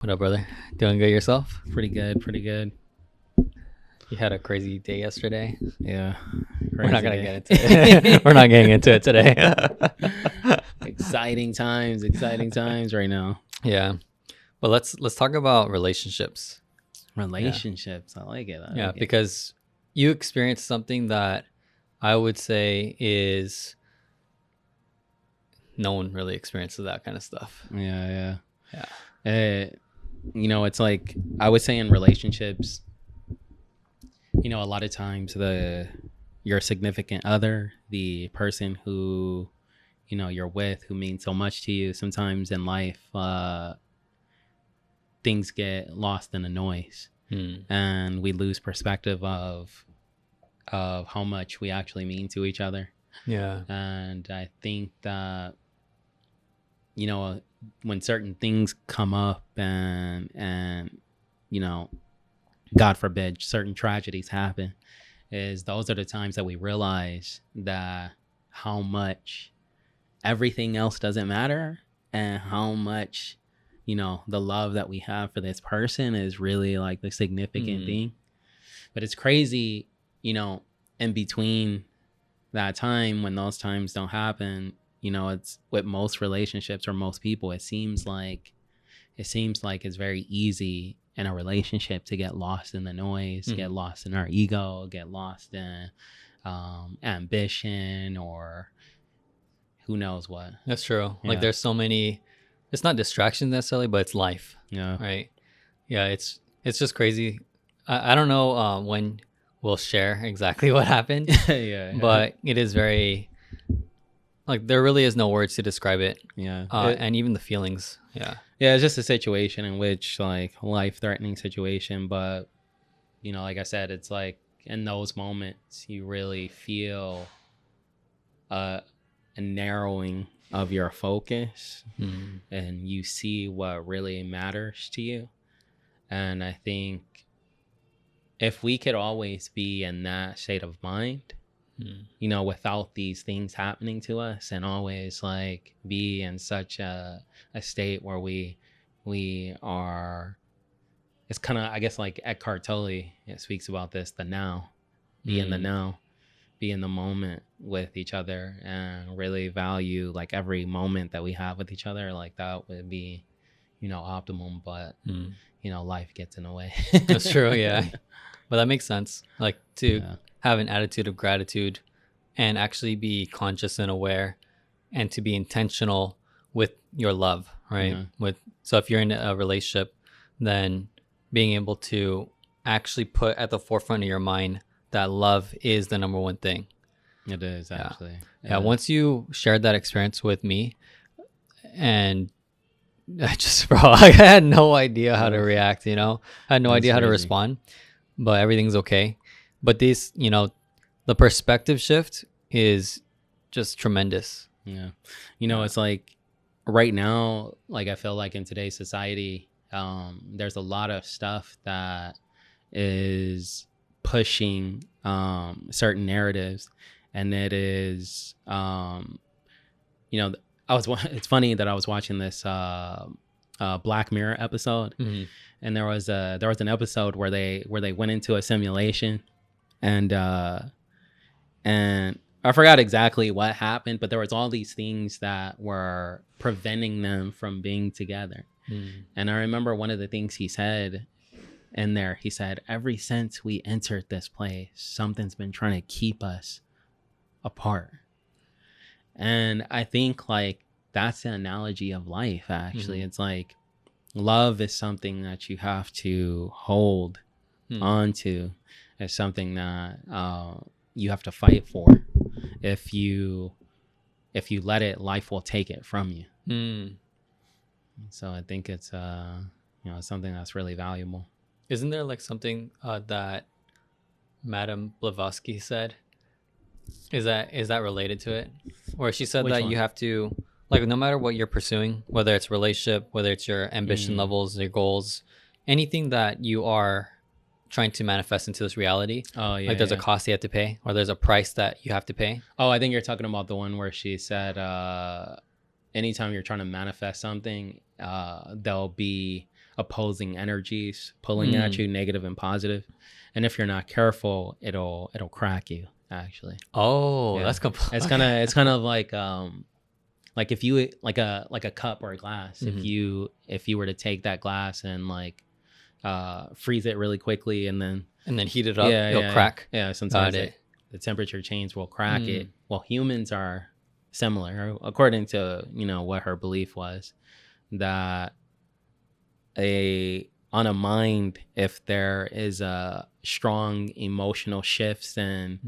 What up, brother? Doing good yourself? Pretty good, pretty good. You had a crazy day yesterday. Yeah, We're not crazy gonna day. get into it. We're not getting into it today. Exciting times right now. Yeah, but let's talk about relationships. Relationships, I like it. I Yeah, like it. because you experienced something that I would say is no one really experiences that kind of stuff. Yeah, Yeah. yeah. It's like I would say in relationships. A lot of times your significant other, the person who you're with, who means so much to you. Sometimes in life, things get lost in the noise. And we lose perspective of how much we actually mean to each other. Yeah. And I think that when certain things come up and God forbid certain tragedies happen, is those are the times that we realize that how much everything else doesn't matter, and how much the love that we have for this person is really like the significant thing. But it's crazy, in between that time, when those times don't happen, it's with most relationships or most people, it seems like it's very easy in a relationship to get lost in the noise, get lost in our ego, get lost in ambition, or who knows what. That's true. Yeah. Like there's so many, it's not distractions necessarily, but it's life. Yeah. Right. Yeah. It's just crazy. I don't know when we'll share exactly what happened, Yeah. but it is very, like, there really is no words to describe it. Yeah. And even the feelings. Yeah. Yeah, it's just a situation in which, like, life-threatening situation, but like I said, it's like in those moments you really feel a narrowing of your focus, and you see what really matters to you. And I think if we could always be in that state of mind, without these things happening to us, and always like be in such a state where we are, it's kind of, I guess, like Eckhart Tolle, it speaks about this, the now, be in the now, be in the moment with each other, and really value like every moment that we have with each other. Like that would be optimum, but life gets in the way. That's true. Yeah. But that makes sense. Like to have an attitude of gratitude and actually be conscious and aware, and to be intentional with your love, right? So if you're in a relationship, then being able to actually put at the forefront of your mind that love is the number one thing. It is, actually. Yeah. Once you shared that experience with me, and I just, bro, I had no idea how to react, I had no idea how to respond, but everything's okay. But this, the perspective shift is just tremendous. Yeah. It's like right now, like I feel like in today's society, there's a lot of stuff that is pushing certain narratives, and it is it's funny that I was watching this Black Mirror episode, and there was an episode where they went into a simulation, and I forgot exactly what happened, but there was all these things that were preventing them from being together. And I remember one of the things he said in there, he said, ever since we entered this place, something's been trying to keep us apart. And I think like that's the analogy of life, actually. It's like love is something that you have to hold onto. It's something that you have to fight for. If you let it, life will take it from you. So I think it's something that's really valuable. Isn't there like something that Madame Blavatsky said? Is that related to it? Where she said that you have to, like, no matter what you're pursuing, whether it's relationship, whether it's your ambition levels, your goals, anything that you are trying to manifest into this reality, like there's a cost you have to pay, or there's a price that you have to pay. Oh, I think you're talking about the one where she said anytime you're trying to manifest something, there'll be opposing energies pulling at you, negative and positive. And if you're not careful, it'll crack you, actually. Oh, yeah. That's completely. It's kind of like if you like a cup or a glass, if you were to take that glass and like freeze it really quickly and then heat it up, it'll crack. Yeah, sometimes the temperature change will crack it. Well, humans are similar, according to what her belief was, that on a mind, if there is a strong emotional shifts and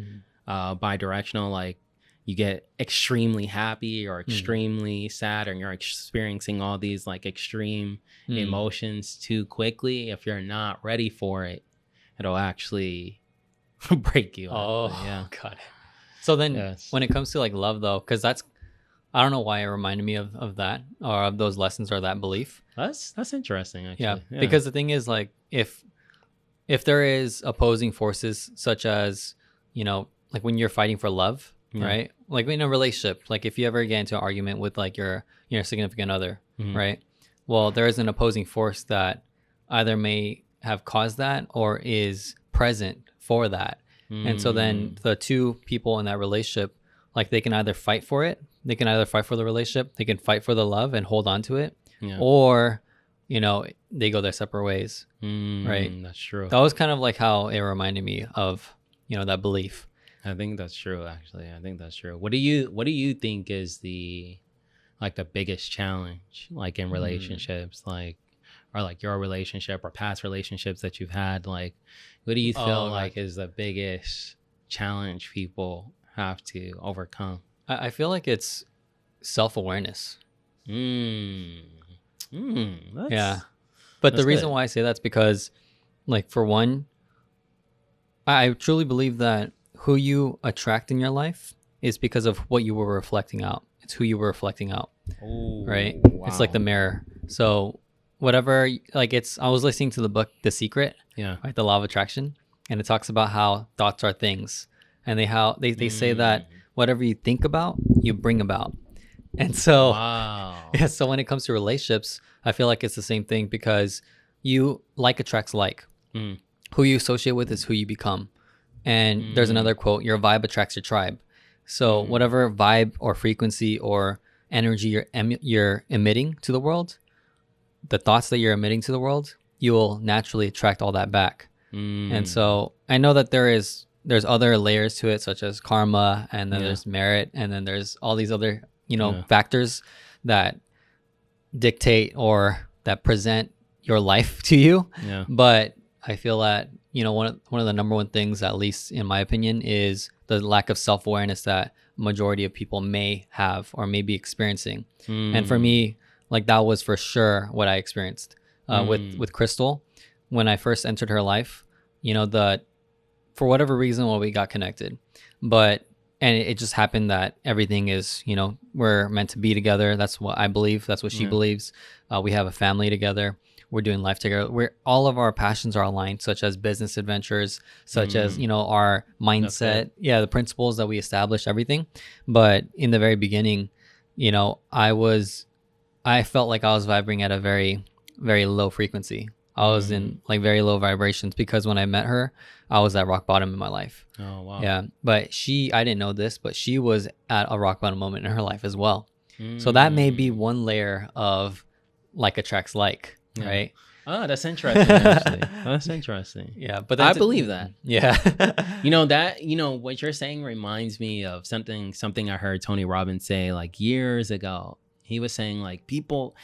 bidirectional, like you get extremely happy or extremely sad, and you're experiencing all these like extreme emotions too quickly, if you're not ready for it, it'll actually break you. Yeah, got it. So then when it comes to like love though, because I don't know why it reminded me of that, or of those lessons or that belief. That's interesting, actually. Yeah, because the thing is, like, if there is opposing forces, such as, like when you're fighting for love, right? Like in a relationship, like if you ever get into an argument with like your significant other, right? Well, there is an opposing force that either may have caused that or is present for that. And so then the two people in that relationship, like they can either fight for it, they can either fight for the relationship, they can fight for the love and hold on to it, or, they go their separate ways, right? That's true. That was kind of like how it reminded me of, that belief. I think that's true, actually. I think that's true. What do you think is the biggest challenge, like in relationships, like, or like your relationship or past relationships that you've had? Like, what do you feel like is the biggest challenge people have to overcome? I feel like it's self-awareness. Yeah. But the reason why I say that's because, like, for one, I truly believe that who you attract in your life is because of what you were reflecting out. It's who you were reflecting out. Oh, right? Wow. It's like the mirror. So whatever, like I was listening to the book, The Secret, right? The Law of Attraction. And it talks about how thoughts are things. And they say that whatever you think about, you bring about. And so, so when it comes to relationships, I feel like it's the same thing, because like attracts like. Who you associate with is who you become. And there's another quote, your vibe attracts your tribe. So whatever vibe or frequency or energy you're emitting to the world, the thoughts that you're emitting to the world, you will naturally attract all that back. And so I know that there's other layers to it, such as karma, and then there's merit, and then there's all these other, factors that dictate or that present your life to you. But I feel that, one of the number one things, at least in my opinion, is the lack of self-awareness that majority of people may have or may be experiencing. And for me, like, that was for sure what I experienced with Crystal when I first entered her life. For whatever reason, we got connected, and it just happened that everything is, we're meant to be together. That's what I believe. That's what she believes. We have a family together. We're doing life together. All of our passions are aligned, such as business adventures, such as, our mindset. Yeah, the principles that we establish, everything. But in the very beginning, I felt like I was vibrating at a very, very low frequency. I was in like very low vibrations, because when I met her, I was at rock bottom in my life. Oh, wow. Yeah. But I didn't know this, but she was at a rock bottom moment in her life as well. So that may be one layer of like attracts like, right? Oh, that's interesting, actually. That's interesting. Yeah. But I believe that. Yeah. What you're saying reminds me of something I heard Tony Robbins say like years ago. He was saying like people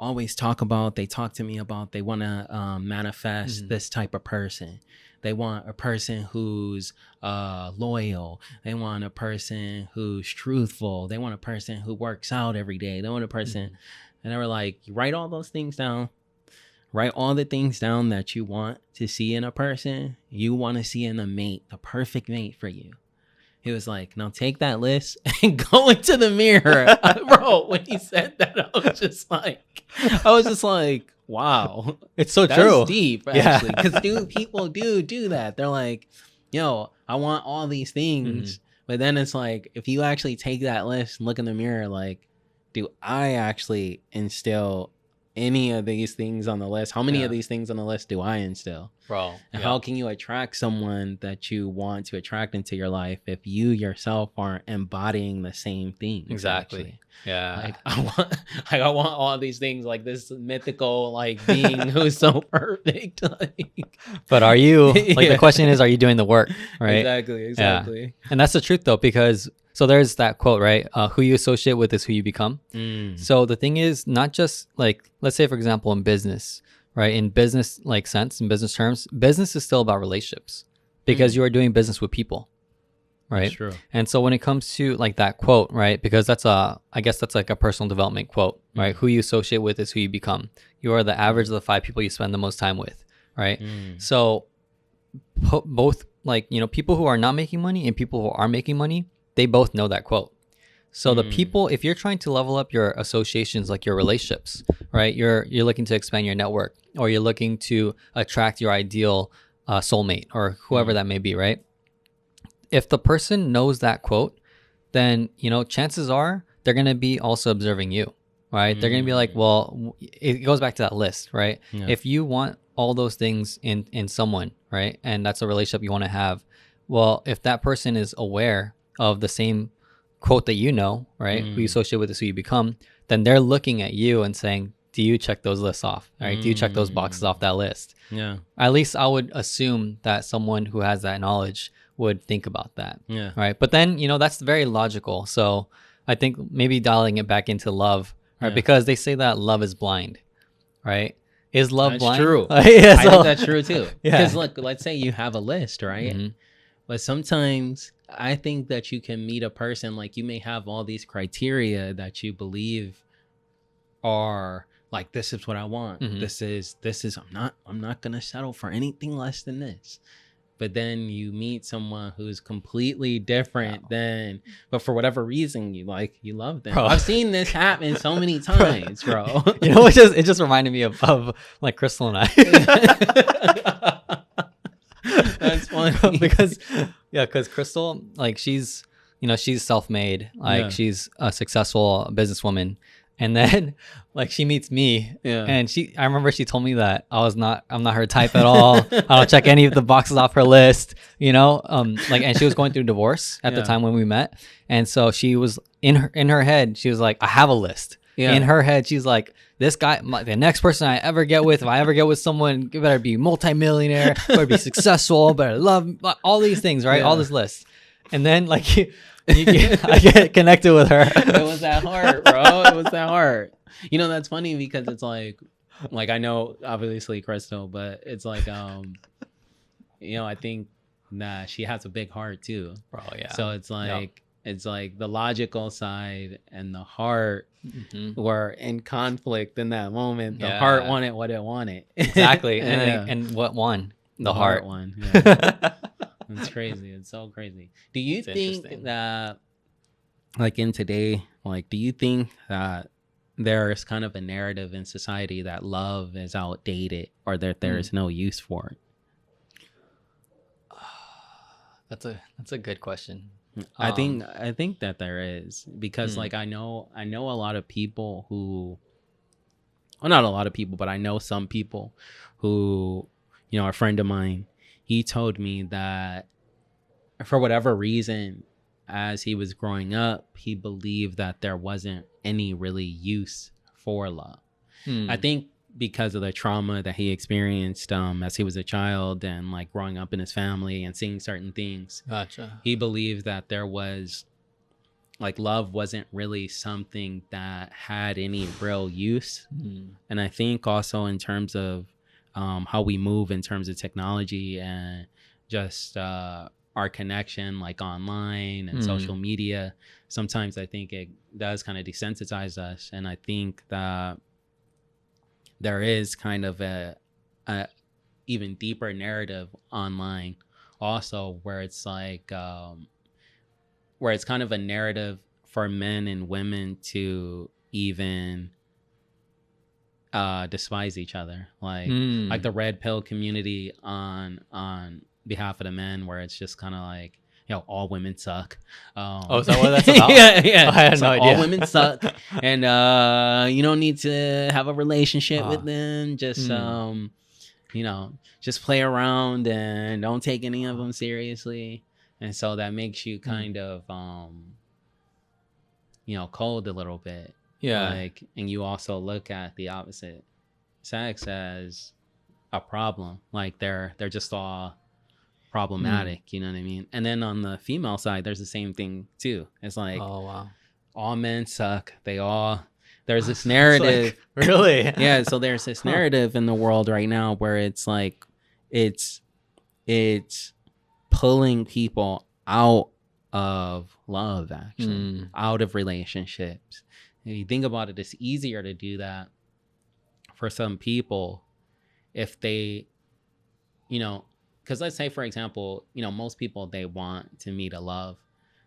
always they talk to me about, they want to manifest this type of person. They want a person who's loyal. They want a person who's truthful. They want a person who works out every day. They want a person, and they were like, write all those things down. Write all the things down that you want to see in a person. You want to see in a mate, the perfect mate for you. He was like, now take that list and go into the mirror. Bro, when he said that, I was just like, wow. It's so that's true. Deep, actually. Because people do that. They're like, yo, I want all these things. But then it's like, if you actually take that list and look in the mirror, like, do I actually instill any of these things on the list? How many of these things on the list do I instill? Bro. And how can you attract someone that you want to attract into your life if you yourself aren't embodying the same things? Exactly. Actually? Yeah. I want all these things, like this mythical like being who's so perfect. But are you, like, the question is, are you doing the work? Right. Exactly. Yeah. And that's the truth though, because so there's that quote, right? Who you associate with is who you become. So the thing is, not just like, let's say for example, in business, right? In business like sense, in business terms, business is still about relationships because you are doing business with people. Right. That's true. And so when it comes to like that quote, right? Because that's I guess that's like a personal development quote, right? Who you associate with is who you become. You are the average of the 5 people you spend the most time with, right? So both, like, you know, people who are not making money and people who are making money, they both know that quote. So the people, if you're trying to level up your associations, like your relationships, right? You're looking to expand your network, or you're looking to attract your ideal soulmate or whoever that may be, right? If the person knows that quote, then, you know, chances are they're going to be also observing you, right? They're going to be like, well, it goes back to that list, right? Yeah. If you want all those things in someone, right? And that's a relationship you want to have. Well, if that person is aware of the same quote that you know, right? Who you associate with is who you become, then they're looking at you and saying, do you check those lists off? Right? Do you check those boxes off that list? Yeah. At least I would assume that someone who has that knowledge would think about that. Yeah. Right. But then, you know, that's very logical. So I think maybe dialing it back into love, right? Because they say that love is blind, right? Is love That's blind? true. Yeah, I think that's true too. Because look, let's say you have a list, right? But sometimes I think that you can meet a person, like you may have all these criteria that you believe are like, this is what I want. This is I'm not gonna settle for anything less than this. But then you meet someone who's completely different but for whatever reason you love them. Bro. I've seen this happen so many times, bro. You know, it just reminded me of like Crystal and I. That's funny. because Crystal, like, she's, you know, she's self-made, like she's a successful businesswoman. And then, like, she meets me, and I remember she told me that I'm not her type at all. I don't check any of the boxes off her list, you know. Like, and she was going through divorce at the time when we met, and so she was in her head. She was like, I have a list. In her head, she's like, this guy, the next person I ever get with, if I ever get with someone, you better be multimillionaire, better be successful, better love, all these things, right? All this list, and then like. I get connected with her. It was that hard, bro. It was that hard. You know, that's funny because it's like I know obviously Crystal, but it's like you know, I think that she has a big heart too. Bro, yeah. So it's like it's like the logical side and the heart were in conflict in that moment. The heart wanted what it wanted. Exactly. And what won? The heart won. Yeah. It's crazy. It's so crazy. Do you think that, like in today, like, do you think that there is kind of a narrative in society that love is outdated or that there is no use for it? That's a good question. I think that there is, because like I know a lot of people who, well, not a lot of people, but I know some people who, you know, a friend of mine, he told me that for whatever reason, as he was growing up, he believed that there wasn't any really use for love. I think because of the trauma that he experienced as he was a child and like growing up in his family and seeing certain things. Gotcha. He believed that there was like love wasn't really something that had any real use. And I think also in terms of how we move in terms of technology and just our connection like online and social media, sometimes I think it does kind of desensitize us. And I think that there is kind of a even deeper narrative online also where it's like where it's kind of a narrative for men and women to even despise each other, like the red pill community on behalf of the men, where it's just kind of like all women suck. Oh, is that what that's about? Yeah. I had So no idea. all women suck, and you don't need to have a relationship with them. Just just play around and don't take any of them seriously. And so that makes you kind of cold a little bit. Yeah. Like, and you also look at the opposite sex as a problem. Like they're just all problematic, you know what I mean? And then on the female side, there's the same thing too. It's like, Oh wow. all men suck. There's this narrative. Like, really? Yeah, so there's this narrative in the world right now where it's like it's pulling people out of love, actually, out of relationships. If you think about it, it's easier to do that for some people if they, because let's say, for example, most people, they want to meet a love,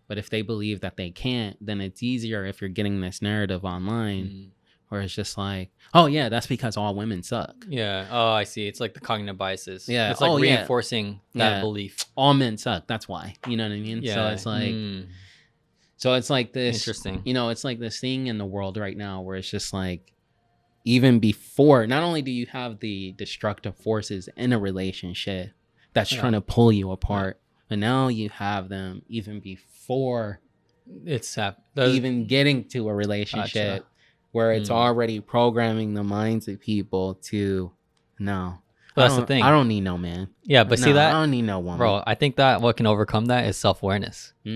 but if they believe that they can't, then it's easier if you're getting this narrative online where it's just like, oh yeah, that's because all women suck. Yeah. Oh, I see. It's like the cognitive biases. Yeah. It's like reinforcing that belief. All men suck. That's why. You know what I mean? Yeah. So it's like, so it's like this. Interesting. It's like this thing in the world right now where it's just like, even before, not only do you have the destructive forces in a relationship that's trying to pull you apart, but now you have them even before it's even getting to a relationship where it's already programming the minds of people to, no. Well, that's the thing. I don't need no man. Yeah, but see that? I don't need no woman. Bro, I think that what can overcome that is self-awareness. Right?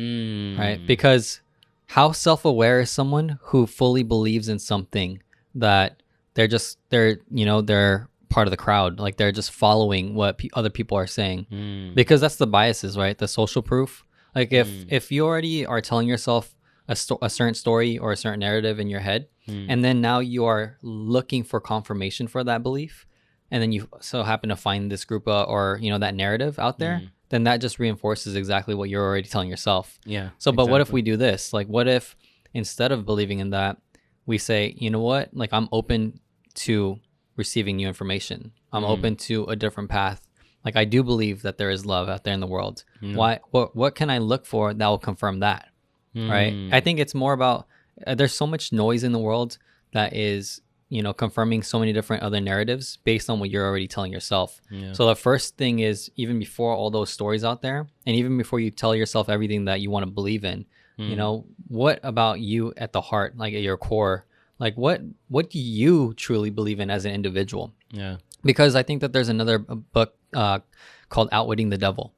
Mm. Because how self-aware is someone who fully believes in something that they're part of the crowd. Like they're just following what other people are saying. Because that's the biases, right? The social proof. Like if you already are telling yourself a certain story or a certain narrative in your head, and then now you are looking for confirmation for that belief, and then you so happen to find this group or that narrative out there, then that just reinforces exactly what you're already telling yourself. Yeah. So, but what if we do this? Like, what if instead of believing in that, we say, you know what? Like, I'm open to receiving new information. I'm open to a different path. Like, I do believe that there is love out there in the world. Why? What can I look for that will confirm that? Right? I think it's more about there's so much noise in the world that is confirming so many different other narratives based on what you're already telling yourself. So the first thing is, even before all those stories out there, and even before you tell yourself everything that you want to believe in, what about you at the heart, like at your core, like what do you truly believe in as an individual? Yeah. Because I think that there's another book called Outwitting the Devil.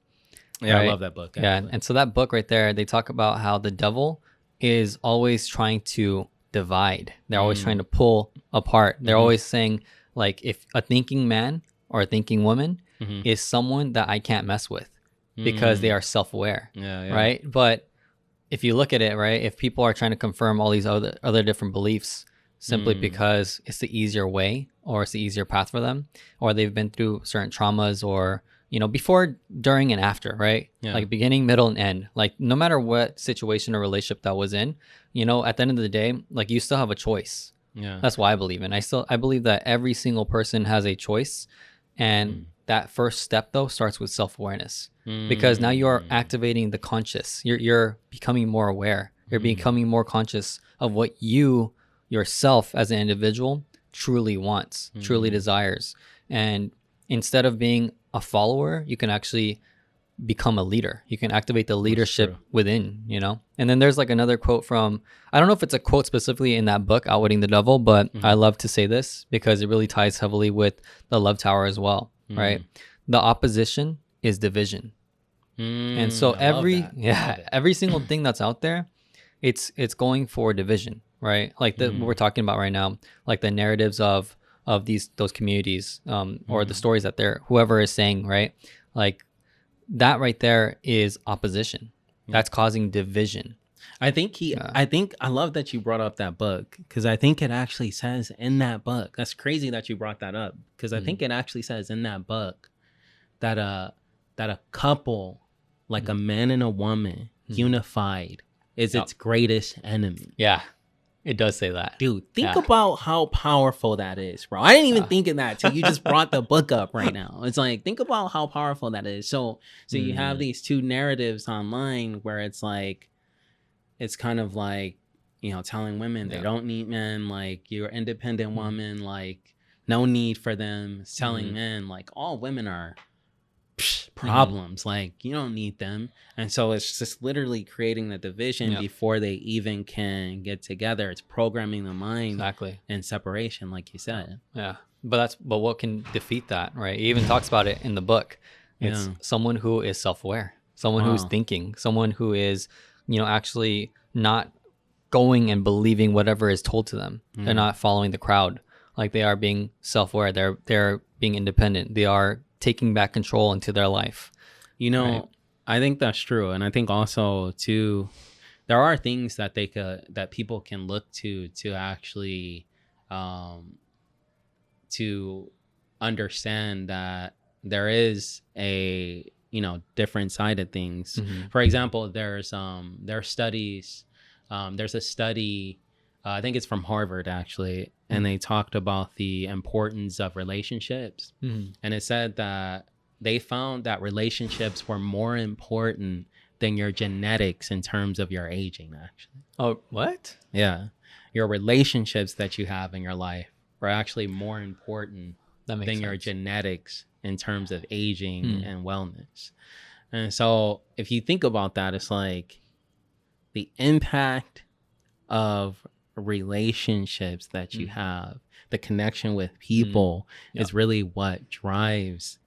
Yeah, right? I love that book. Actually. Yeah, and so that book right there, they talk about how the devil is always trying to divide. They're always trying to pull apart. They're always saying, like, if a thinking man or a thinking woman is someone that I can't mess with because they are self-aware. Yeah. Right? But if you look at it, right, if people are trying to confirm all these other different beliefs simply because it's the easier way or it's the easier path for them, or they've been through certain traumas, or before, during, and after, right? Yeah. Like beginning, middle, and end. Like no matter what situation or relationship that was in, at the end of the day, like you still have a choice. Yeah. That's why I believe in. I believe that every single person has a choice, and that first step though starts with self-awareness, because now you are activating the conscious. You're becoming more aware. You're becoming more conscious of what you yourself as an individual truly wants, truly desires, and instead of being a follower, you can actually become a leader. You can activate the leadership within, And then there's like another quote from, I don't know if it's a quote specifically in that book, Outwitting the Devil, but I love to say this because it really ties heavily with the Love Tower as well, right? The opposition is division. And so every single thing that's out there, it's going for division, right? Like what we're talking about right now, like the narratives of those communities, or the stories that whoever is saying, right? Like that right there is opposition. That's causing division. I think I love that you brought up that book, because I think it actually says in that book, that's crazy that you brought that up, because I think it actually says in that book that a couple, like a man and a woman unified, is its greatest enemy. Yeah. It does say that. Dude, think about how powerful that is, bro. I didn't even think of that till you just brought the book up right now. It's like, think about how powerful that is. So you have these two narratives online where it's like, it's kind of like, you know, telling women they don't need men, like you're an independent woman, like no need for them. It's telling men like all women are problems, like you don't need them. And so it's just literally creating the division before they even can get together. It's programming the mind in separation, like you said. But what can defeat that, right? He even talks about it in the book. It's someone who is self-aware, someone who's thinking, someone who is, you know, actually not going and believing whatever is told to them. They're not following the crowd. Like they are being self-aware. They're being independent. They are taking back control into their life. You know, I think that's true. And I think also too, there are things that that people can look to actually to understand that there is a, you know, different side of things. For example, there are studies. There's a study, I think it's from Harvard actually, and they talked about the importance of relationships. And it said that they found that relationships were more important than your genetics in terms of your aging, actually. Oh, what? Yeah. Your relationships that you have in your life are actually more important than your genetics in terms of aging and wellness. And so if you think about that, it's like the impact of relationships that you have, the connection with people is really what drives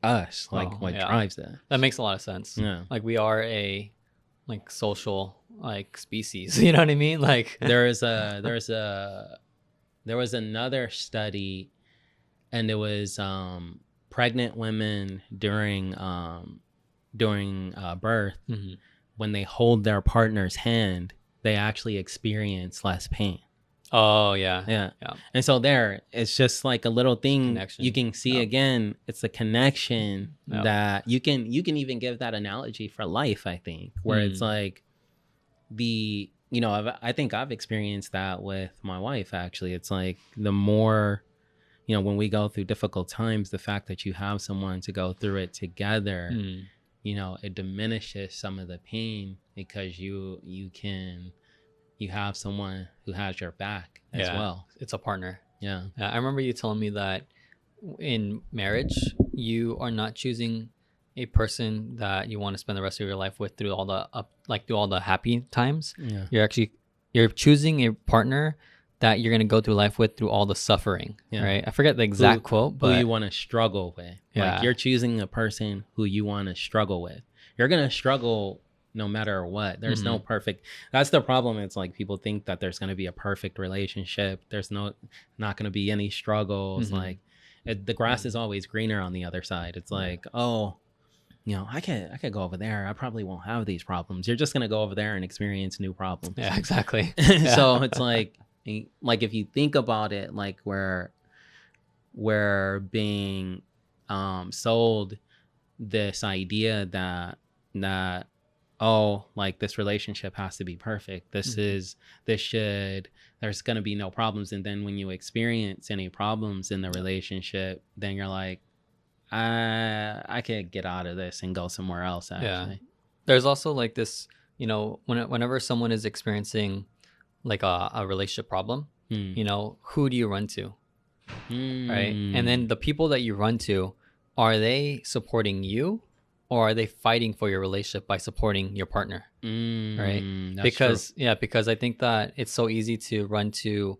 us, like drives that. That makes a lot of sense. Like we are a like social like species, you know what I mean? Like there was another study, and it was pregnant women during birth. When they hold their partner's hand, they actually experience less pain. Oh yeah. And so there, it's just like a little thing you can see again. It's a connection that you can even give that analogy for life, I think, where it's like I think I've experienced that with my wife, actually. It's like the more, you know, when we go through difficult times, the fact that you have someone to go through it together, you know, it diminishes some of the pain because you have someone who has your back as well. It's a partner. Yeah. I remember you telling me that in marriage, you are not choosing a person that you want to spend the rest of your life with through all the happy times. You're choosing a partner that you're going to go through life with through all the suffering, right? I forget the exact quote, but who you want to struggle with. Like you're choosing a person who you want to struggle with. You're going to struggle no matter what. There's no perfect. That's the problem. It's like people think that there's going to be a perfect relationship. There's not going to be any struggles. Like the grass is always greener on the other side. It's like, oh, you know, I could go over there. I probably won't have these problems. You're just going to go over there and experience new problems. Yeah, exactly. So it's like if you think about it, like we're being sold this idea that like this relationship has to be perfect. There's going to be no problems. And then when you experience any problems in the relationship, then you're like, I could get out of this and go somewhere else, actually. Yeah. There's also like this, you know, whenever someone is experiencing like a relationship problem, you know, who do you run to? Right? And then the people that you run to, are they supporting you, or are they fighting for your relationship by supporting your partner? Right? Because I think that it's so easy to run to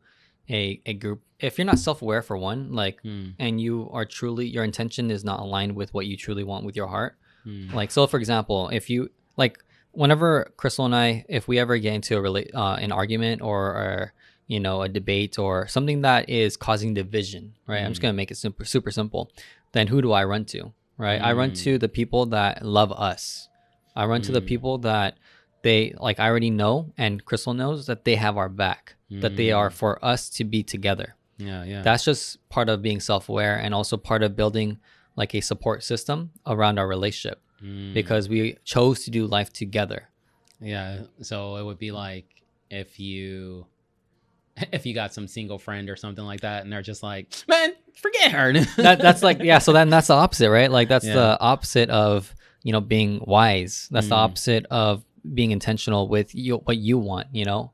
a group if you're not self-aware, for one, like and you are truly, your intention is not aligned with what you truly want with your heart. Like, so for example, if you like, whenever Crystal and I, if we ever get into an argument or you know, a debate or something that is causing division, right? I'm just gonna make it super simple. Then who do I run to? Right? I run to the people that love us. I run to the people that they, like, I already know, and Crystal knows that they have our back, that they are for us to be together. Yeah. That's just part of being self-aware, and also part of building like a support system around our relationship, because we chose to do life together. Yeah. So it would be like if you if you got some single friend or something like that, and they're just like, man, forget her. That's like, yeah. So then that's the opposite, right? Like that's Yeah. the opposite of, you know, being wise. That's the Mm. opposite of being intentional with you, what you want, you know.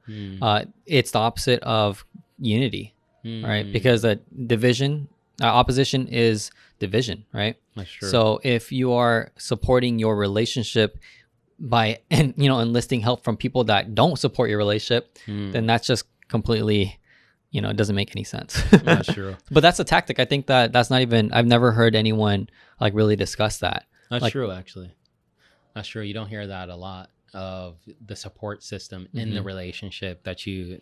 It's the opposite of unity, right? Because the division, opposition is division, right? That's true. So if you are supporting your relationship by, and you know, enlisting help from people that don't support your relationship, then that's just completely, you know, it doesn't make any sense. That's true. But that's a tactic. I think that's not even, I've never heard anyone like really discuss that. That's like, true, actually. That's true. You don't hear that a lot, of the support system in the relationship that you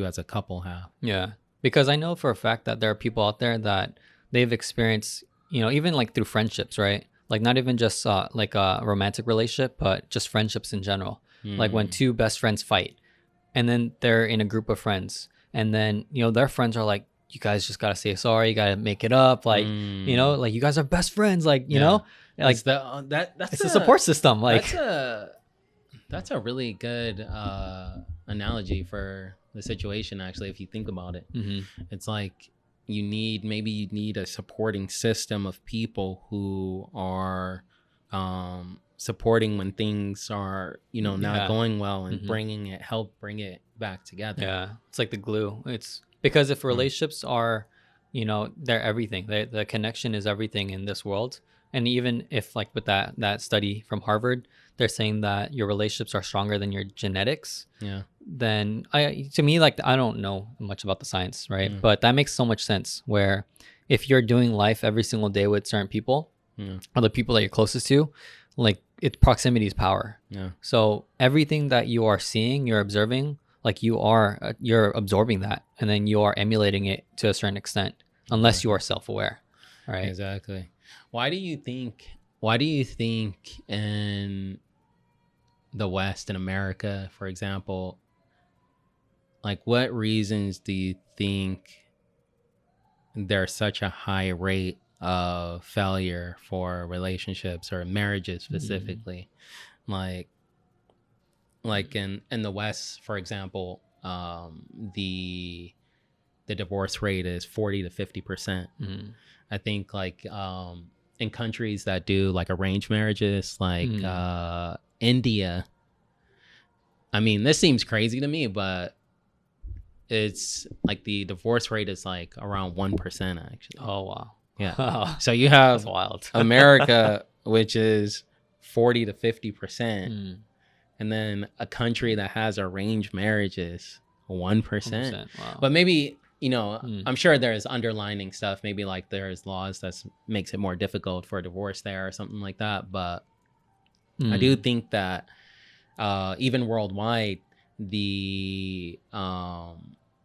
as a couple have. Yeah. Because I know for a fact that there are people out there that they've experienced, you know, even like through friendships, right? Like not even just like a romantic relationship, but just friendships in general. Like when two best friends fight and then they're in a group of friends and then, you know, their friends are like, you guys just got to say sorry. You got to make it up. Like, you know, like you guys are best friends. Like, you know, like it's that's a support system. Like that's a really good analogy for the situation, actually, if you think about it. It's like you need a supporting system of people who are supporting when things are, you know, not going well, and help bring it back together. Yeah, it's like the glue. It's because if relationships are, you know, they're everything. The connection is everything in this world. And even if like with that study from Harvard, they're saying that your relationships are stronger than your genetics. Yeah. Then to me, like, I don't know much about the science, right? But that makes so much sense, where if you're doing life every single day with certain people, or the people that you're closest to, like proximity is power. Yeah. So everything that you are seeing, you're observing, like you're absorbing that, and then you are emulating it to a certain extent, unless you are self-aware, right? Exactly. Why do you think in the West, in America, for example, like what reasons do you think there's such a high rate of failure for relationships or marriages specifically? Like in the West, for example, the divorce rate is 40 to 50%. I think like in countries that do like arranged marriages, like India, I mean, this seems crazy to me, but it's like the divorce rate is like around 1%, actually. Oh wow. Yeah. So you have That's wild. America, which is 40 to 50%, and then a country that has arranged marriages, 1%. Wow. But maybe, you know, I'm sure there's underlining stuff. Maybe like there's laws that makes it more difficult for divorce there or something like that. But I do think that even worldwide, the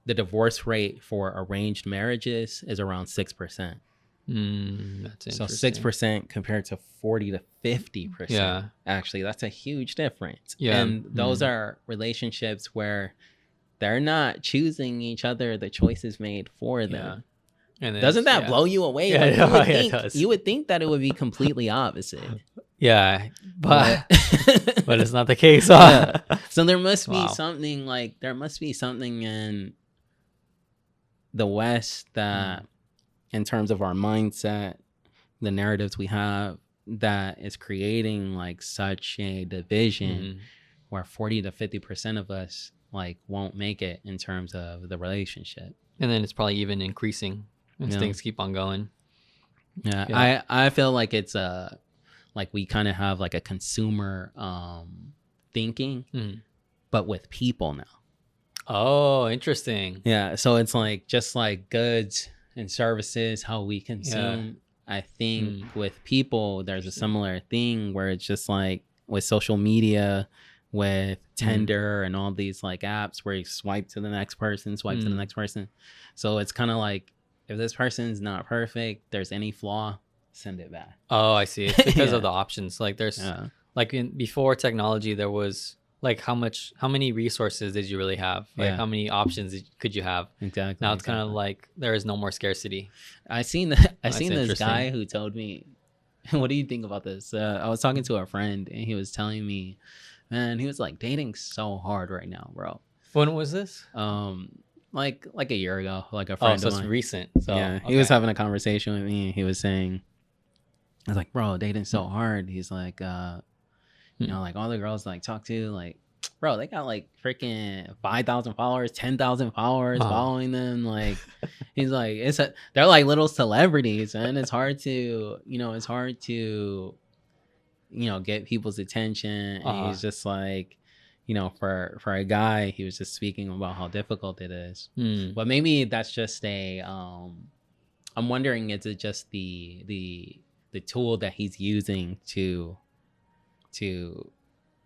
divorce rate for arranged marriages is around 6%. That's So interesting. 6% compared to 40 to 50%. Yeah. Actually, that's a huge difference. Yeah. And those are relationships where they're not choosing each other, the choices made for them. And doesn't that blow you away? Yeah, Like, it does. You would think that it would be completely opposite. Yeah, but but it's not the case. Yeah. So there must be Wow. something in the West that, in terms of our mindset, the narratives we have, that is creating like such a division where 40 to 50% of us like won't make it in terms of the relationship. And then it's probably even increasing as things keep on going. Yeah. I feel like it's like we kind of have like a consumer thinking, but with people now. Oh, interesting. Yeah. So it's like just like goods and services, how we consume. I think with people, there's a similar thing where it's just like with social media, with Tinder and all these like apps where you swipe to the next person, to the next person. So it's kind of like, if this person's not perfect, there's any flaw, send it back. Oh, I see. It's because of the options. Like there's like before technology, there was like how many resources did you really have? Like how many options could you have? Exactly. Now it's kind of like there is no more scarcity. I seen this guy who told me, what do you think about this? I was talking to a friend and he was telling me, man, he was like, dating's so hard right now, bro. When was this? like a year ago, like a Oh, friend so of it's mine. recent. So Yeah, he was having a conversation with me. He was saying, I was like, bro, dating's so hard. He's like, like all the girls like talk to, like, bro, they got like freaking 5,000 followers, 10,000 followers following them. Like, he's like, they're like little celebrities, and it's hard to, get people's attention. And he's just like, for a guy, he was just speaking about how difficult it is. But maybe that's just I'm wondering, is it just the tool that he's using to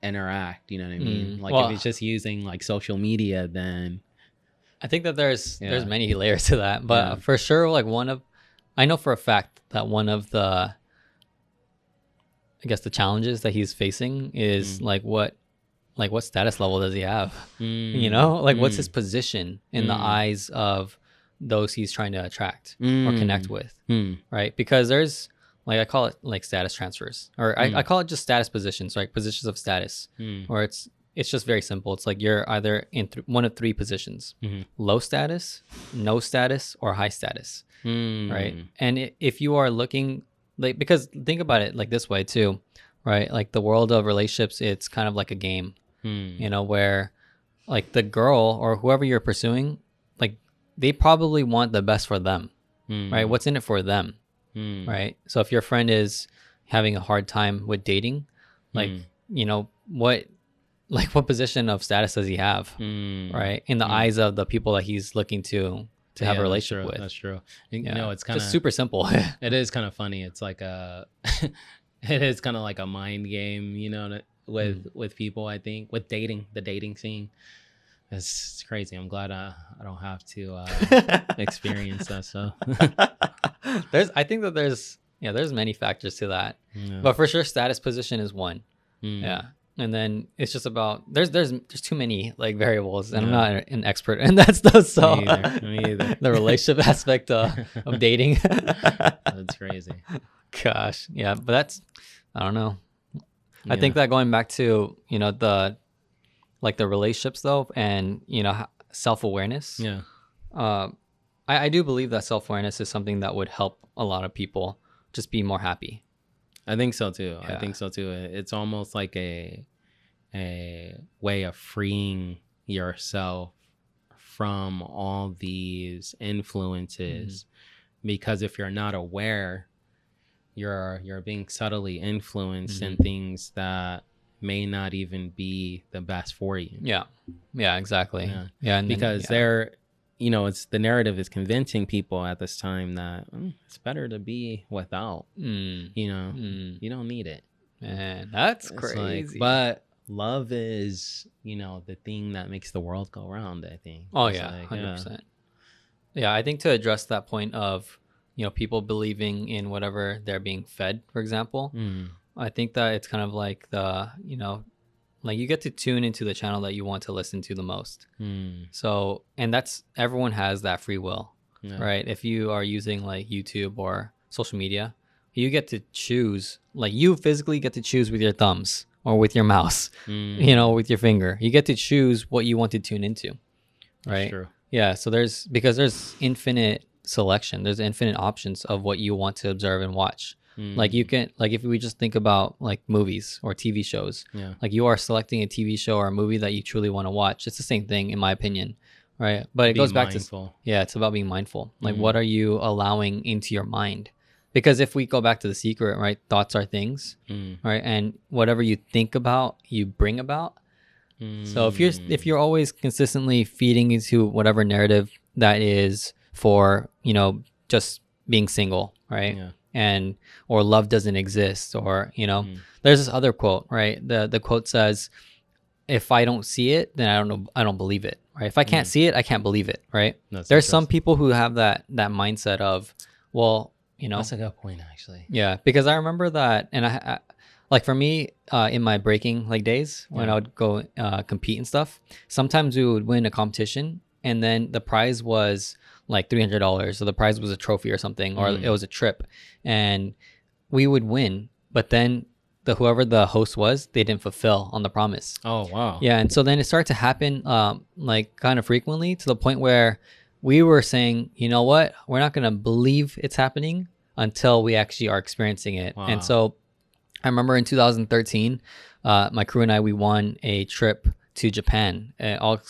interact, you know what I mean? Like, if he's just using like social media, then I think that there's many layers to that, but for sure, like I know for a fact that one of the, I guess, the challenges that he's facing is like what status level does he have? What's his position in the eyes of those he's trying to attract or connect with, right? Because there's, like, I call it like status transfers, or I call it just status positions, right? Positions of status, or it's just very simple. It's like you're either in one of three positions: low status, no status, or high status, right? And if you are looking, like, because think about it like this way too, right? Like the world of relationships, it's kind of like a game, where like the girl or whoever you're pursuing, like they probably want the best for them, right? What's in it for them? Right. So if your friend is having a hard time with dating, like, what position of status does he have, right? In the eyes of the people that he's looking to have a relationship with. That's true. It's kind of just super simple. It is kind of funny. It's like it is kind of like a mind game, with people, I think, with dating, the dating scene. It's crazy. I'm glad I don't have to experience that. So I think that there's many factors to that, but for sure, status position is one. Yeah, and then it's just about there's too many like variables, and I'm not an expert in that stuff. So me either. The relationship aspect of dating. That's crazy. Gosh, yeah, but I don't know. I think that going back to the relationships though, and self-awareness. I do believe that self-awareness is something that would help a lot of people just be more happy. I think so too. It's almost like a way of freeing yourself from all these influences, because if you're not aware, you're being subtly influenced in things that may not even be the best for you. Yeah, exactly. And because they're, it's the narrative is convincing people at this time that it's better to be without. You don't need it. Man, that's crazy. But love is, the thing that makes the world go round, I think. Oh, it's 100%. Yeah, I think to address that point of, people believing in whatever they're being fed, for example, I think that it's kind of like like you get to tune into the channel that you want to listen to the most. So, and everyone has that free will, right? If you are using like YouTube or social media, you get to choose, like you physically get to choose with your thumbs or with your mouse, with your finger. You get to choose what you want to tune into, right? True. Yeah. So there's infinite selection. There's infinite options of what you want to observe and watch. Like you can, like if we just think about like movies or TV shows, like you are selecting a TV show or a movie that you truly want to watch. It's the same thing in my opinion, right? But it goes back to it's about being mindful. Like what are you allowing into your mind? Because if we go back to The Secret, right, thoughts are things, right, and whatever you think about, you bring about. So if you're always consistently feeding into whatever narrative that is for just being single, right? And or love doesn't exist, or there's this other quote, right? The quote says, if I don't see it, then I don't believe it, right? If I can't see it, I can't believe it, right? There's some people who have that mindset of, well, that's a good point, actually. Yeah, because I remember that, and I like for me in my breaking like days when I would go compete and stuff, sometimes we would win a competition and then the prize was like $300, so the prize was a trophy or something, or it was a trip, and we would win, but then whoever the host was, they didn't fulfill on the promise. Oh wow. Yeah, and so then it started to happen like kind of frequently, to the point where we were saying, you know what, we're not going to believe it's happening until we actually are experiencing it. Wow. And so I remember in 2013, my crew and I, we won a trip to Japan. All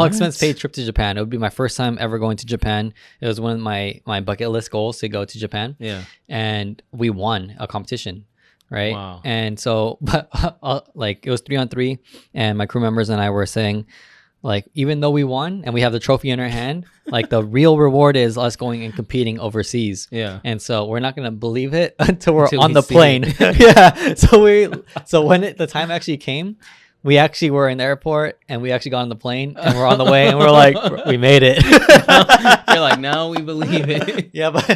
expense paid trip to Japan. It would be my first time ever going to Japan. It was one of my bucket list goals to go to Japan. Yeah. And we won a competition, right? Wow. And so, but like it was 3-on-3, and my crew members and I were saying, like, even though we won and we have the trophy in our hand, like the real reward is us going and competing overseas. Yeah. And so we're not gonna believe it until we're on we the see plane. it. Yeah. So when the time actually came, we actually were in the airport, and we actually got on the plane, and we're on the way, and we're like, we made it. You're like, now we believe it. Yeah, but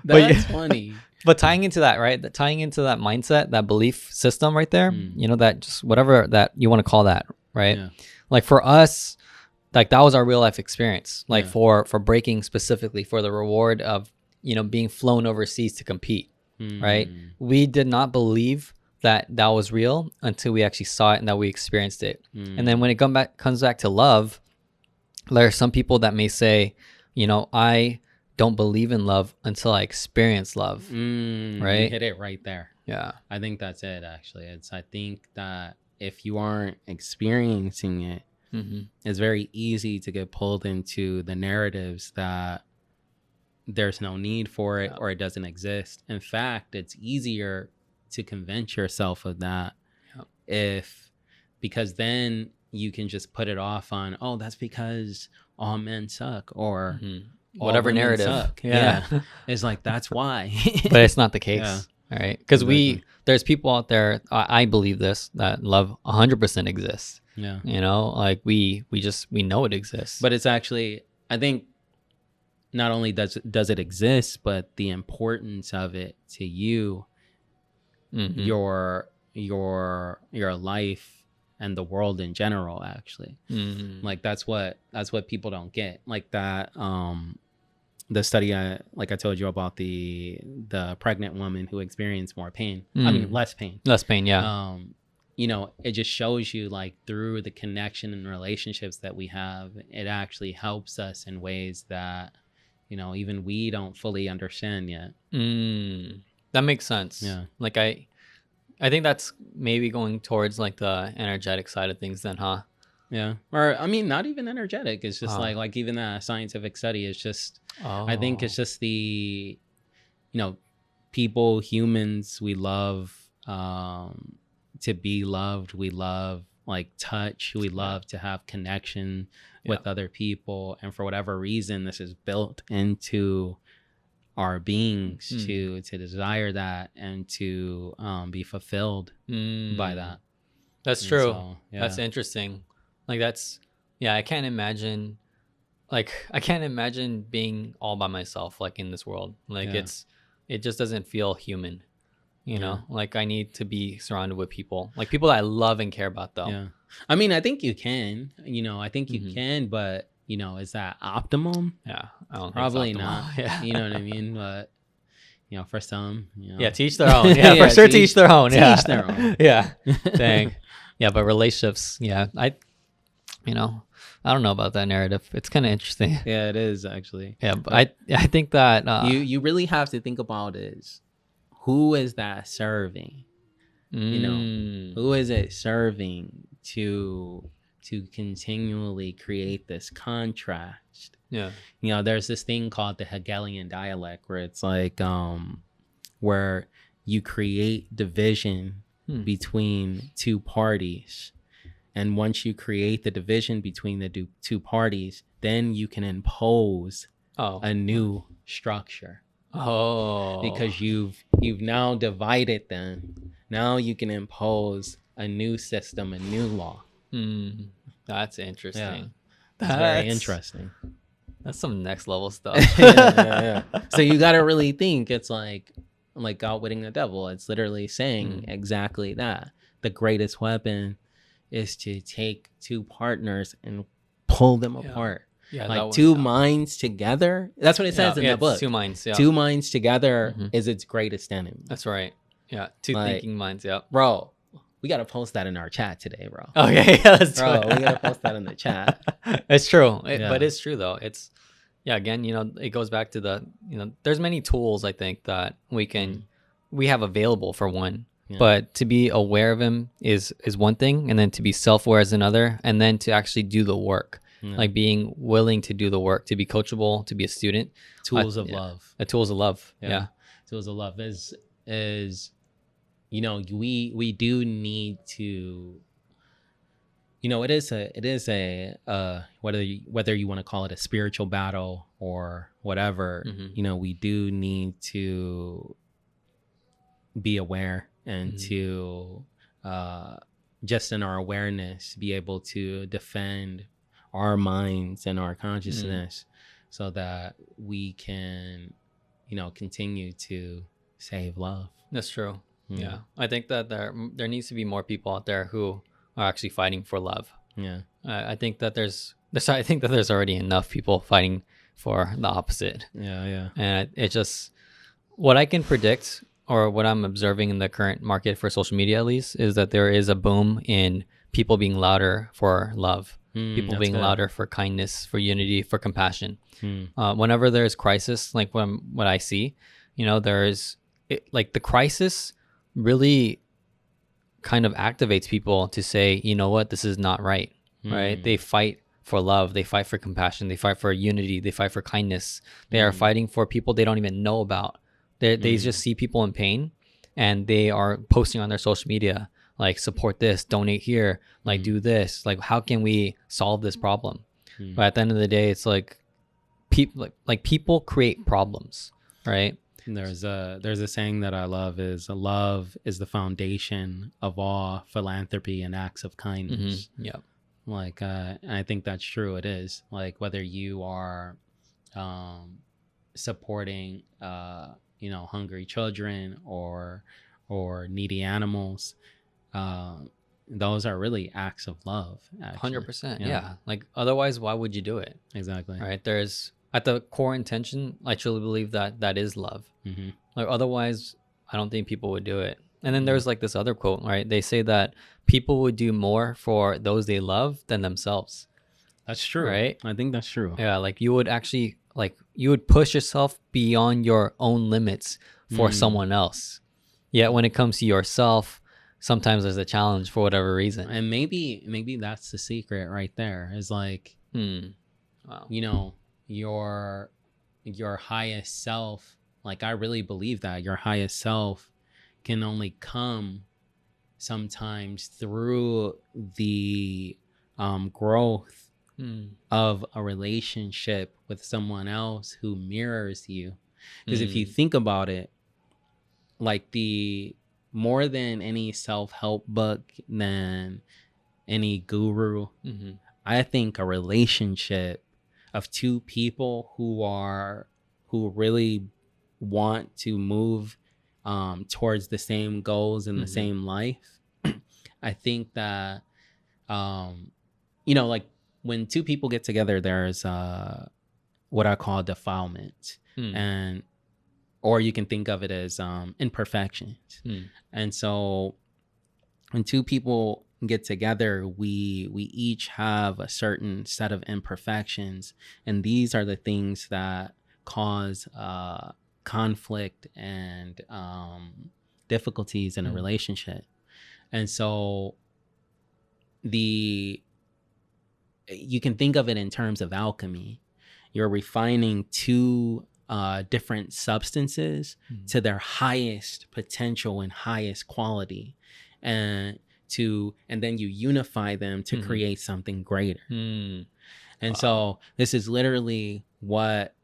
That's funny. But tying into that, right? Tying into that mindset, that belief system right there, you know, that just whatever that you want to call that, right? Yeah. Like for us, like that was our real life experience. Like for breaking specifically, for the reward of, you know, being flown overseas to compete, right? We did not believe that was real until we actually saw it and that we experienced it. And then when it comes back to love, there are some people that may say, you know, I don't believe in love until I experience love. Right? You hit it right there. Yeah. I think that's it, actually. I think that if you aren't experiencing it, it's very easy to get pulled into the narratives that there's no need for it or it doesn't exist. In fact, it's easier to convince yourself of that because then you can just put it off on, oh, that's because all men suck, or whatever narrative suck. Yeah. It's like, that's why. But it's not the case. All right, because there's people out there, I believe this, that love 100% exists. Yeah. You know, like we know it exists. But it's actually, I think, not only does it exist, but the importance of it to you, your life and the world in general, actually. Like that's what people don't get. Like that the study I told you about, the pregnant woman who experienced more pain. I mean less pain. Yeah. You know, it just shows you, like, through the connection and relationships that we have, it actually helps us in ways that, you know, even we don't fully understand yet. That makes sense. Yeah. Like I think that's maybe going towards like the energetic side of things then, huh? Yeah. Or I mean, not even energetic. It's just like even that scientific study is just, I think it's just the, you know, humans, we love to be loved. We love like touch. We love to have connection with other people. And for whatever reason, this is built into our beings to desire that and to be fulfilled by that. That's true. So, that's interesting. Like I can't imagine being all by myself, like in this world. Like it just doesn't feel human, you know? Like I need to be surrounded with people, like people that I love and care about though. Yeah. I mean, I think you can, you know, but you know, is that optimum? Yeah. I don't Probably think it's not. Yeah. You know what I mean? But, you know, for some, you know. Yeah, teach their own. Yeah, for sure, teach their own. Teach their own. Yeah. Dang. Yeah, but relationships, I don't know about that narrative. It's kind of interesting. Yeah, it is actually. Yeah, but I think that you really have to think about is who is that serving? You know, who is it serving to continually create this contrast? Yeah. You know, there's this thing called the Hegelian dialect where it's like where you create division between two parties. And once you create the division between the two parties, then you can impose a new structure. Because you've now divided them. Now you can impose a new system, a new law. That's interesting. Yeah. That's very interesting. That's some next level stuff. Yeah. So you got to really think. It's like outwitting the devil. It's literally saying exactly that. The greatest weapon is to take two partners and pull them apart. Yeah, like two minds together. That's what it says in the book. Two minds. Yeah. Two minds together is its greatest enemy. That's right. Yeah, two Like, thinking minds. Yep. bro, we gotta post that in our chat today, bro. Okay, yeah, let's do Bro, it. we gotta post that in the chat. It's true, Yeah. but it's true though. It's yeah. Again, it goes back to the there's many tools I think that we have available for one, but to be aware of them is one thing, and then to be self-aware is another, and then to actually do the work, like being willing to do the work, to be coachable, to be a student. Tools of love. Tools of love. Yeah. Tools of love is we do need to, it is a whether you want to call it a spiritual battle or whatever, we do need to be aware and to just in our awareness be able to defend our minds and our consciousness so that we can continue to save love. That's true. Yeah, I think that there needs to be more people out there who are actually fighting for love. Yeah, I think that there's already enough people fighting for the opposite. Yeah. And it just, what I can predict, or what I'm observing in the current market for social media at least, is that there is a boom in people being louder for love, people being louder for kindness, for unity, for compassion. Whenever there's crisis, like what I see, like the crisis really kind of activates people to say, you know what, this is not right, right? They fight for love, they fight for compassion, they fight for unity, they fight for kindness. They are fighting for people they don't even know about. They just see people in pain, and they are posting on their social media, like, support this, donate here, like, do this, like, how can we solve this problem? But at the end of the day, it's like people create problems, right? There's a saying that I love is the foundation of all philanthropy and acts of kindness. Yeah. Like, I think that's true. It is, like, whether you are supporting hungry children or needy animals, those are really acts of love, actually. 100%. Yeah. Like, otherwise, why would you do it? Exactly. Right. There's, at the core intention, I truly believe that is love. Like, otherwise, I don't think people would do it. And then there's like this other quote, right? They say that people would do more for those they love than themselves. That's true. Right? I think that's true. Yeah. Like, you would actually, like, you would push yourself beyond your own limits for someone else. Yet when it comes to yourself, sometimes there's a challenge for whatever reason. And maybe that's the secret right there, is like, wow. Your highest self, like, I really believe that your highest self can only come sometimes through the growth of a relationship with someone else who mirrors you. Because if you think about it, like, the more than any self-help book, than any guru, I think a relationship of two people who really want to move towards the same goals and the same life, I think that like, when two people get together, there's what I call defilement, or you can think of it as imperfections. And so when two people get together, we each have a certain set of imperfections, and these are the things that cause conflict and difficulties in a relationship. And so you can think of it in terms of alchemy. You're refining two different substances to their highest potential and highest quality, and then you unify them to create something greater. And so this is literally what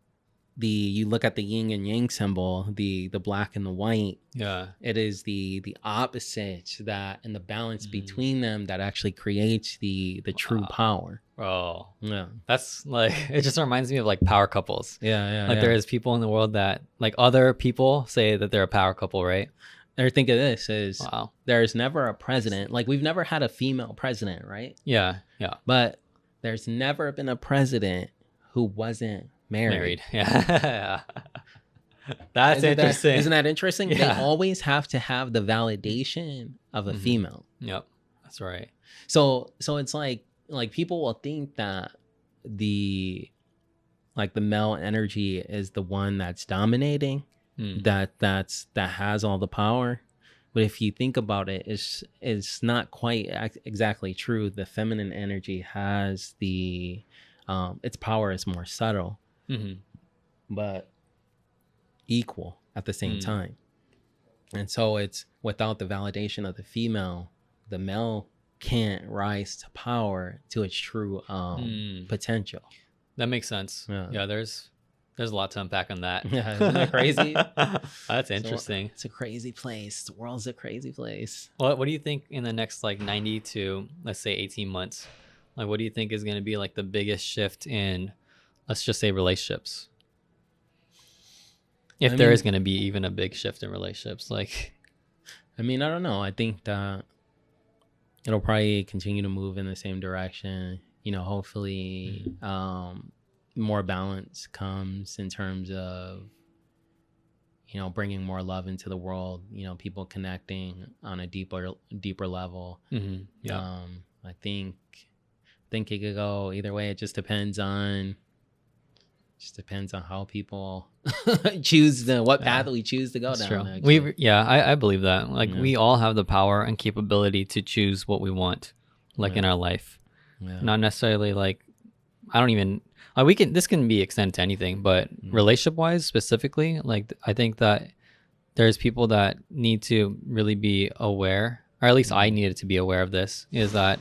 you look at the yin and yang symbol, the black and the white. Yeah, it is the opposite, that, and the balance between them, that actually creates the true power. Oh, yeah, that's like, it just reminds me of like power couples. Like, there is people in the world that, like, other people say that they're a power couple, right? Or think of this is, there's never a president, like, we've never had a female president, right? Yeah, but there's never been a president who wasn't married. Yeah. That's interesting. Isn't that interesting? Yeah. They always have to have the validation of a female. Yep, that's right. So it's like people will think that the male energy is the one that's dominating, that has all the power. But if you think about it, it's not quite exactly true. The feminine energy has its power is more subtle, but equal at the same time. And so it's without the validation of the female, the male can't rise to power to its true potential. That makes sense. Yeah, there's a lot to unpack on that. Yeah, isn't that crazy? That's interesting. It's a crazy place. The world's a crazy place. What do you think in the next like 90 to let's say 18 months? Like what do you think is going to be like the biggest shift in, let's just say, relationships? If there is going to be even a big shift in relationships, like, I don't know. I think that it'll probably continue to move in the same direction. Hopefully, more balance comes in terms of, bringing more love into the world. People connecting on a deeper level. Yeah. I think it could go either way. It just depends on how people choose what path we choose to go down. True. I believe that. Like we all have the power and capability to choose what we want, like in our life. Yeah. Not necessarily like, I don't even, this can be extended to anything, but relationship wise specifically, like I think that there's people that need to really be aware, or at least I needed to be aware of this, is that,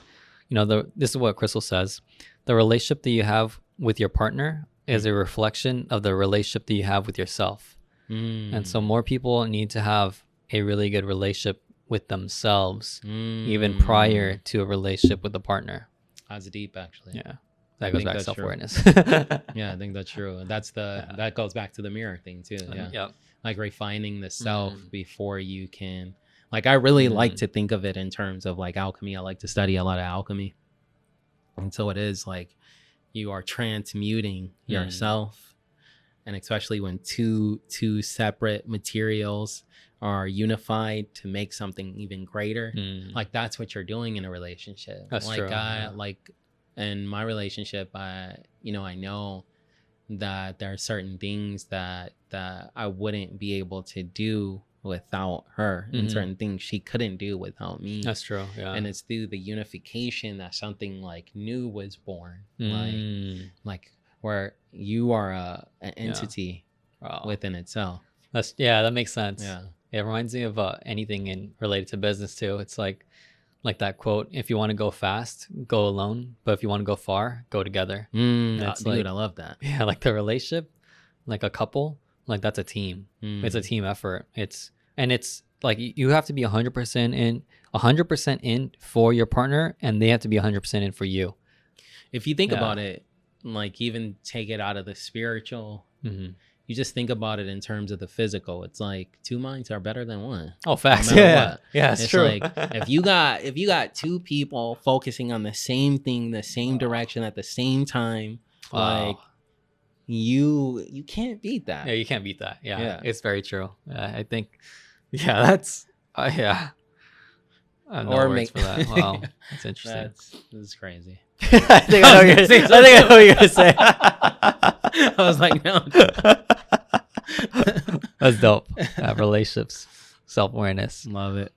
this is what Crystal says, the relationship that you have with your partner is a reflection of the relationship that you have with yourself. And so more people need to have a really good relationship with themselves, even prior to a relationship with a partner. That's deep, actually. Yeah. That goes back to self-awareness. Yeah, I think that's true. That's that goes back to the mirror thing too. Yeah. Yep. Like refining the self before you can, like, I really like to think of it in terms of like alchemy. I like to study a lot of alchemy. And so it is like you are transmuting yourself, and especially when two separate materials are unified to make something even greater, like that's what you're doing in a relationship. That's like true. Like in my relationship, I know that there are certain things that I wouldn't be able to do without her, and certain things she couldn't do without me. That's true. Yeah. And it's through the unification that something like new was born, like where you are an entity within itself. That makes sense. Yeah. It reminds me of anything related to business too. It's like that quote: if you want to go fast, go alone, but if you want to go far, go together. Dude, I love that. Yeah, like the relationship, like a couple, like that's a team. It's a team effort. It's like you have to be 100% in for your partner, and they have to be 100% in for you. If you think about it, like even take it out of the spiritual, you just think about it in terms of the physical. It's like two minds are better than one. Oh, facts. No matter what. It's true. Like if you got two people focusing on the same thing, the same direction at the same time, like you can't beat that. Yeah, you can't beat that. Yeah. It's very true. I think, that's I have no words for that. Wow, that's interesting. That's crazy. I think I know what you're gonna say. I was like, no. That's dope. Relationships, self-awareness. Love it.